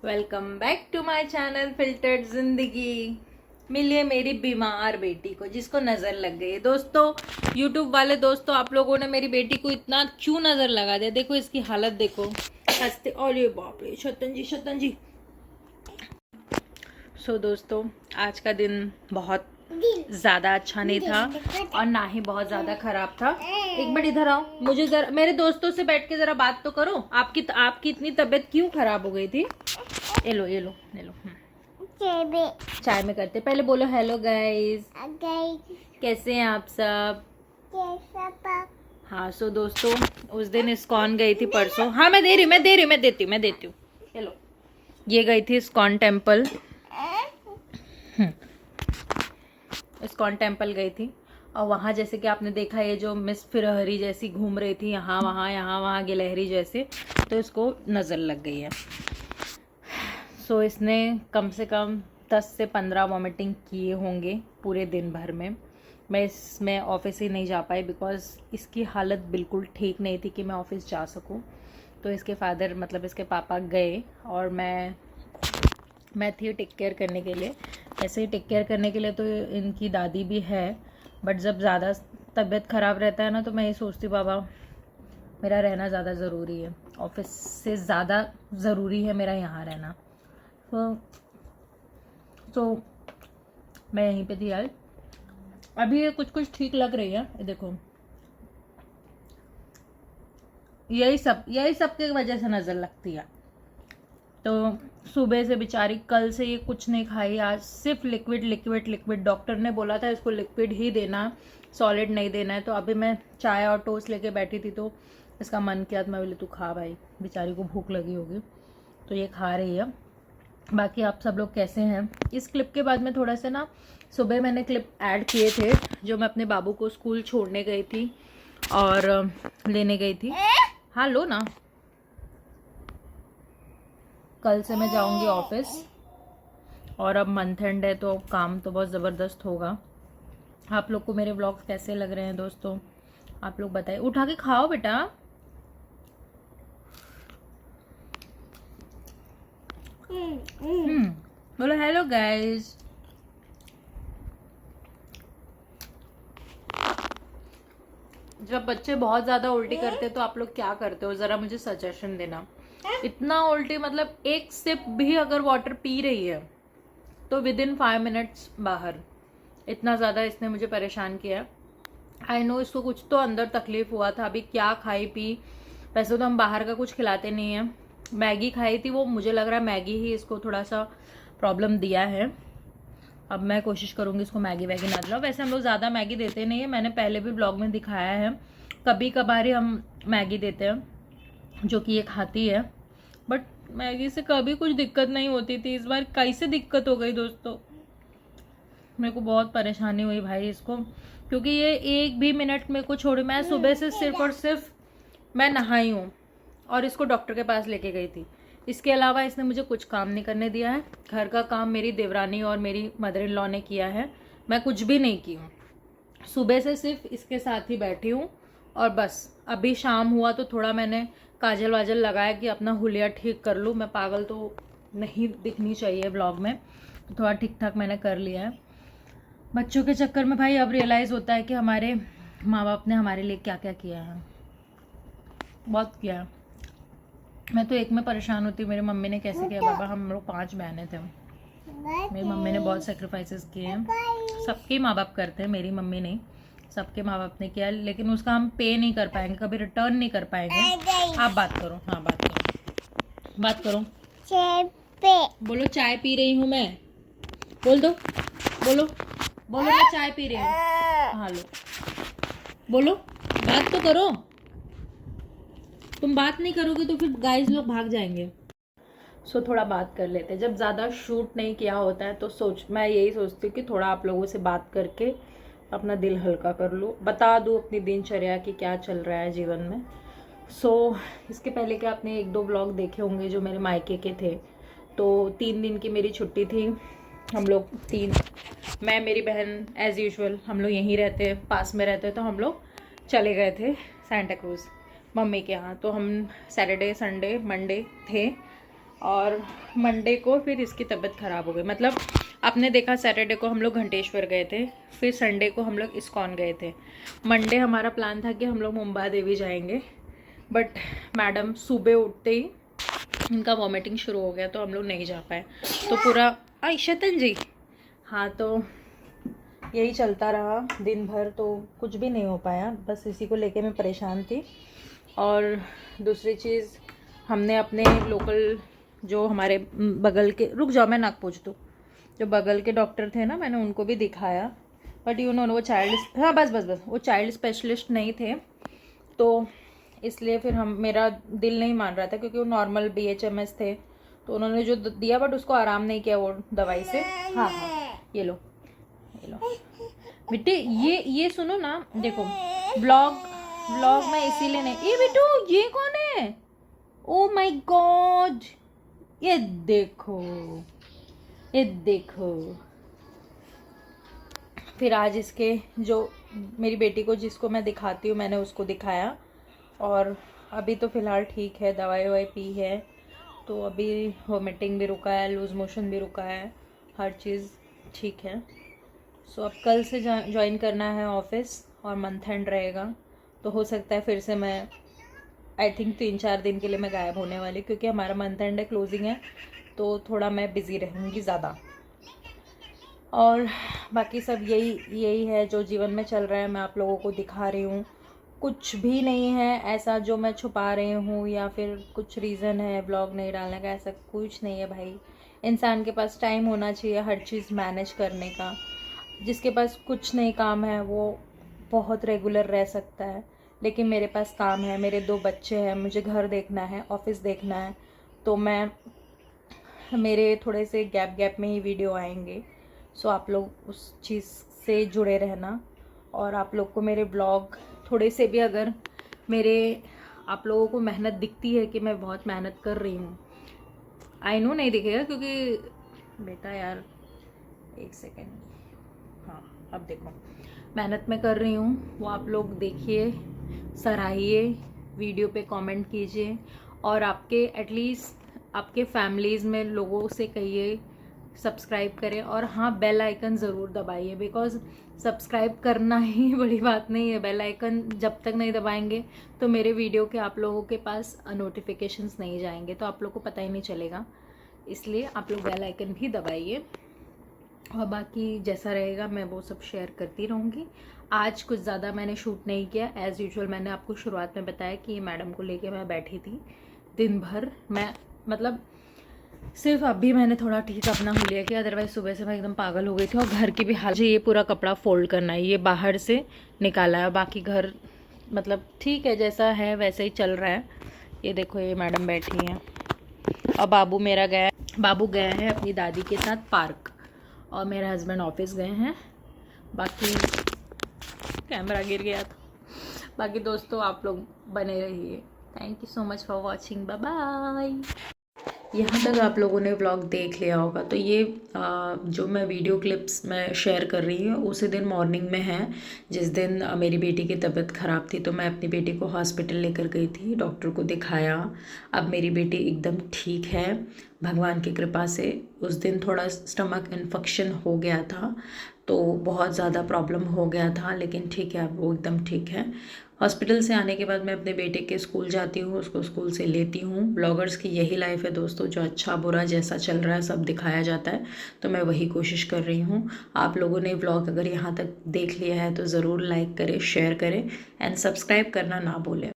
Welcome back to my channel filtered जिंदगी। मिलिए मेरी बीमार बेटी को जिसको नजर लग गई है। दोस्तों, यूट्यूब वाले दोस्तों, आप लोगों ने मेरी बेटी को इतना क्यों नजर लगा दिया? देखो इसकी हालत देखो, हंसते। और ये बाप रे, शतन जी। सो दोस्तों, आज का दिन बहुत ज्यादा अच्छा नहीं था और ना ही बहुत ज्यादा खराब था। एक मिनट इधर आओ, मुझे जरा मेरे दोस्तों से बैठ के जरा बात तो करो। आपकी इतनी तबीयत क्यों खराब हो गई थी? ये लो ये लो ये लो। चाय में करते, पहले बोलो हेलो गाइस। कैसे हैं आप सब? हाँ, सो दोस्तों, उस दिन इस्कॉन गई थी परसों। हाँ, मैं देती हूँ। ये लो, ये गई थी इस्कॉन टेम्पल। इस्कॉन टेम्पल गई थी और वहाँ जैसे कि आपने देखा, ये जो मिस फिरहरी जैसी घूम रही थी, यहाँ वहाँ गिलहरी जैसे, तो इसको नज़र लग गई है। सो इसने कम से कम 10 से 15 वॉमिटिंग किए होंगे पूरे दिन भर में। मैं इसमें ऑफिस ही नहीं जा पाई बिकॉज़ इसकी हालत बिल्कुल ठीक नहीं थी कि मैं ऑफिस जा सकूं। तो इसके फादर, मतलब इसके पापा गए और मैं थी टेक केयर करने के लिए। ऐसे ही टेक केयर करने के लिए तो इनकी दादी भी है, बट जब ज़्यादा तबीयत ख़राब रहता है ना, तो मैं ये सोचती हूँ बाबा, मेरा रहना ज़्यादा ज़रूरी है, ऑफिस से ज़्यादा ज़रूरी है मेरा यहाँ रहना। तो मैं यहीं पे थी आज। अभी ये कुछ ठीक लग रही है, ये देखो। यही सब की वजह से नज़र लगती है। तो सुबह से बेचारी, कल से ये कुछ नहीं खाई, आज सिर्फ लिक्विड। डॉक्टर ने बोला था इसको लिक्विड ही देना, सॉलिड नहीं देना है। तो अभी मैं चाय और टोस्ट लेके बैठी थी, तो इसका मन किया तो मैं बोली तू खा भाई, बेचारी को भूख लगी होगी। तो ये खा रही है। बाकी आप सब लोग कैसे हैं? इस क्लिप के बाद में थोड़ा सा ना, सुबह मैंने क्लिप ऐड किए थे जो मैं अपने बाबू को स्कूल छोड़ने गई थी और लेने गई थी। हाँ लो ना, कल से मैं जाऊंगी ऑफिस और अब मंथ एंड है तो काम तो बहुत ज़बरदस्त होगा। आप लोग को मेरे व्लॉग्स कैसे लग रहे हैं दोस्तों? आप लोग बताइए। उठा के खाओ बेटा। बोलो हेलो गाइस। जब बच्चे बहुत ज़्यादा उल्टी करते हैं तो आप लोग क्या करते हो? ज़रा मुझे सजेशन देना। इतना उल्टी, मतलब एक सिप भी अगर वाटर पी रही है तो विद इन 5 मिनट्स बाहर। इतना ज़्यादा इसने मुझे परेशान किया। आई नो इसको कुछ तो अंदर तकलीफ हुआ था, अभी क्या खाई पी। वैसे तो हम बाहर का कुछ खिलाते नहीं हैं। मैगी खाई थी, वो मुझे लग रहा है मैगी ही इसको थोड़ा सा प्रॉब्लम दिया है। अब मैं कोशिश करूँगी इसको मैगी वैगी ना दिलाओ। वैसे हम लोग ज़्यादा मैगी देते नहीं है, मैंने पहले भी ब्लॉग में दिखाया है। कभी कभार ही हम मैगी देते हैं जो कि ये खाती है, बट मैगी से कभी कुछ दिक्कत नहीं होती थी। इस बार कैसे दिक्कत हो गई दोस्तों? मेरे को बहुत परेशानी हुई भाई इसको, क्योंकि ये एक भी मिनट मेरे को छोड़े। मैं सुबह से सिर्फ और सिर्फ मैं नहाई हूँ और इसको डॉक्टर के पास लेके गई थी। इसके अलावा इसने मुझे कुछ काम नहीं करने दिया है। घर का काम मेरी देवरानी और मेरी मदर इन लॉ ने किया है, मैं कुछ भी नहीं की हूँ। सुबह से सिर्फ इसके साथ ही बैठी हूँ और बस अभी शाम हुआ तो थोड़ा मैंने काजल वाजल लगाया कि अपना हुलिया ठीक कर लूँ। मैं पागल तो नहीं दिखनी चाहिए ब्लॉग में, तो थोड़ा ठीक ठाक मैंने कर लिया है। बच्चों के चक्कर में भाई अब रियलाइज़ होता है कि हमारे माँ बाप ने हमारे लिए क्या क्या किया है, बहुत किया है। मैं तो एक में परेशान होती, मेरी मम्मी ने कैसे किया बाबा। हम लोग 5 बहनें थे, मेरी मम्मी ने बहुत सेक्रीफाइसेस किए हैं। सबके माँ बाप करते हैं, मेरी मम्मी नहीं, सबके माँ बाप ने किया, लेकिन उसका हम पे नहीं कर पाएंगे, कभी रिटर्न नहीं कर पाएंगे। आप बात करो, हाँ बात करो। बोलो चाय पी रही हूँ मैं, बोल दो, बोलो मैं चाय पी रही हूँ। हाँ लो, बोलो, बात तो करो। तुम बात नहीं करोगे तो फिर गाइस लोग भाग जाएंगे। सो थोड़ा बात कर लेते हैं। जब ज़्यादा शूट नहीं किया होता है तो मैं यही सोचती हूँ कि थोड़ा आप लोगों से बात करके अपना दिल हल्का कर लूँ, बता दूँ अपनी दिनचर्या की क्या चल रहा है जीवन में। इसके पहले के आपने 1-2 ब्लॉग देखे होंगे जो मेरे मायके के थे। तो 3 दिन की मेरी छुट्टी थी। हम लोग मैं मेरी बहन एज़ यूजुअल हम लोग यहीं रहते, पास में रहते, तो हम लोग चले गए थे सेंटा क्रूज़ मम्मी के यहाँ। तो हम सैटरडे संडे मंडे थे और मंडे को फिर इसकी तबीयत ख़राब हो गई। मतलब आपने देखा सैटरडे को हम लोग घंटेश्वर गए थे, फिर संडे को हम लोग इस्कॉन गए थे। मंडे हमारा प्लान था कि हम लोग मुंबा देवी जाएंगे, बट मैडम सुबह उठते ही इनका वॉमिटिंग शुरू हो गया तो हम लोग नहीं जा पाए। तो पूरा आई शतन जी, हाँ, तो यही चलता रहा दिन भर, तो कुछ भी नहीं हो पाया। बस इसी को लेके मैं परेशान थी। और दूसरी चीज़, हमने अपने लोकल जो हमारे बगल के, रुक जाओ मैं नाक पूछ दूँ, जो बगल के डॉक्टर थे ना, मैंने उनको भी दिखाया, बट यू नो वो चाइल्ड, हाँ बस बस बस वो चाइल्ड स्पेशलिस्ट नहीं थे, तो इसलिए फिर मेरा दिल नहीं मान रहा था, क्योंकि वो नॉर्मल BHMS थे। तो उन्होंने जो दिया, बट उसको आराम नहीं किया वो दवाई से। हाँ हाँ, ये लो बेटे, ये सुनो ना, देखो व्लॉग में इसीलिए नहीं, ये बेटू ये कौन है, ओ माय गॉड, ये देखो, ये देखो। फिर आज इसके जो मेरी बेटी को जिसको मैं दिखाती हूँ, मैंने उसको दिखाया, और अभी तो फ़िलहाल ठीक है, दवाई ववाई पी है, तो अभी वोमिटिंग भी रुका है, लूज़ मोशन भी रुका है, हर चीज़ ठीक है। सो अब कल से ज्वाइन करना है ऑफिस, और मंथ एंड रहेगा, तो हो सकता है फिर से मैं आई थिंक 3-4 दिन के लिए मैं गायब होने वाली, क्योंकि हमारा मंथ एंड है, क्लोजिंग है, तो थोड़ा मैं बिज़ी रहूँगी ज़्यादा। और बाकी सब यही है जो जीवन में चल रहा है, मैं आप लोगों को दिखा रही हूँ। कुछ भी नहीं है ऐसा जो मैं छुपा रही हूँ, या फिर कुछ रीज़न है ब्लॉग नहीं डालने का, ऐसा कुछ नहीं है भाई। इंसान के पास टाइम होना चाहिए हर चीज़ मैनेज करने का। जिसके पास कुछ नहीं काम है वो बहुत रेगुलर रह सकता है, लेकिन मेरे पास काम है, मेरे 2 बच्चे हैं, मुझे घर देखना है, ऑफिस देखना है, तो मेरे थोड़े से गैप में ही वीडियो आएंगे। सो आप लोग उस चीज़ से जुड़े रहना, और आप लोग को मेरे ब्लॉग थोड़े से भी अगर आप लोगों को मेहनत दिखती है कि मैं बहुत मेहनत कर रही हूँ, आई नो नहीं दिखेगा, क्योंकि बेटा यार 1 सेकेंड, हाँ अब देखो, मेहनत मैं कर रही हूँ, वो आप लोग देखिए, सराहिए, वीडियो पे कमेंट कीजिए, और आपके एटलीस्ट आपके फैमिलीज़ में लोगों से कहिए सब्सक्राइब करें, और हाँ बेल आइकन ज़रूर दबाइए, बिकॉज़ सब्सक्राइब करना ही बड़ी बात नहीं है, बेल आइकन जब तक नहीं दबाएंगे तो मेरे वीडियो के आप लोगों के पास नोटिफिकेशंस नहीं जाएंगे, तो आप लोग को पता ही नहीं चलेगा। इसलिए आप लोग बेल आइकन भी दबाइए, और बाकी जैसा रहेगा मैं वो सब शेयर करती रहूँगी। आज कुछ ज़्यादा मैंने शूट नहीं किया, एज़ यूजुअल मैंने आपको शुरुआत में बताया कि ये मैडम को लेके मैं बैठी थी दिन भर। मैं मतलब सिर्फ अभी मैंने थोड़ा ठीक अपना हो लिया कि अदरवाइज़ सुबह से मैं एकदम पागल हो गई थी। और घर की भी हाल, ये पूरा कपड़ा फोल्ड करना है, ये बाहर से निकाला है, बाकी घर मतलब ठीक है, जैसा है वैसे ही चल रहा है। ये देखो ये मैडम बैठी हैं, और बाबू गया है अपनी दादी के साथ पार्क, और मेरे हस्बैंड ऑफिस गए हैं। बाकी कैमरा गिर गया था। बाकी दोस्तों आप लोग बने रहिए। Thank you so much for watching, bye bye. यहाँ तक आप लोगों ने व्लॉग देख लिया होगा, तो ये जो मैं वीडियो क्लिप्स में शेयर कर रही हूँ उसी दिन मॉर्निंग में है, जिस दिन मेरी बेटी की तबीयत ख़राब थी, तो मैं अपनी बेटी को हॉस्पिटल लेकर गई थी, डॉक्टर को दिखाया। अब मेरी बेटी एकदम ठीक है भगवान की कृपा से। उस दिन थोड़ा स्टमक इन्फेक्शन हो गया था, तो बहुत ज़्यादा प्रॉब्लम हो गया था, लेकिन ठीक है अब वो एकदम ठीक है। हॉस्पिटल से आने के बाद मैं अपने बेटे के स्कूल जाती हूँ, उसको स्कूल से लेती हूँ। ब्लॉगर्स की यही लाइफ है दोस्तों, जो अच्छा बुरा जैसा चल रहा है सब दिखाया जाता है, तो मैं वही कोशिश कर रही हूँ। आप लोगों ने व्लॉग अगर यहाँ तक देख लिया है तो ज़रूर लाइक करें, शेयर करें, एंड सब्सक्राइब करना ना भूलें।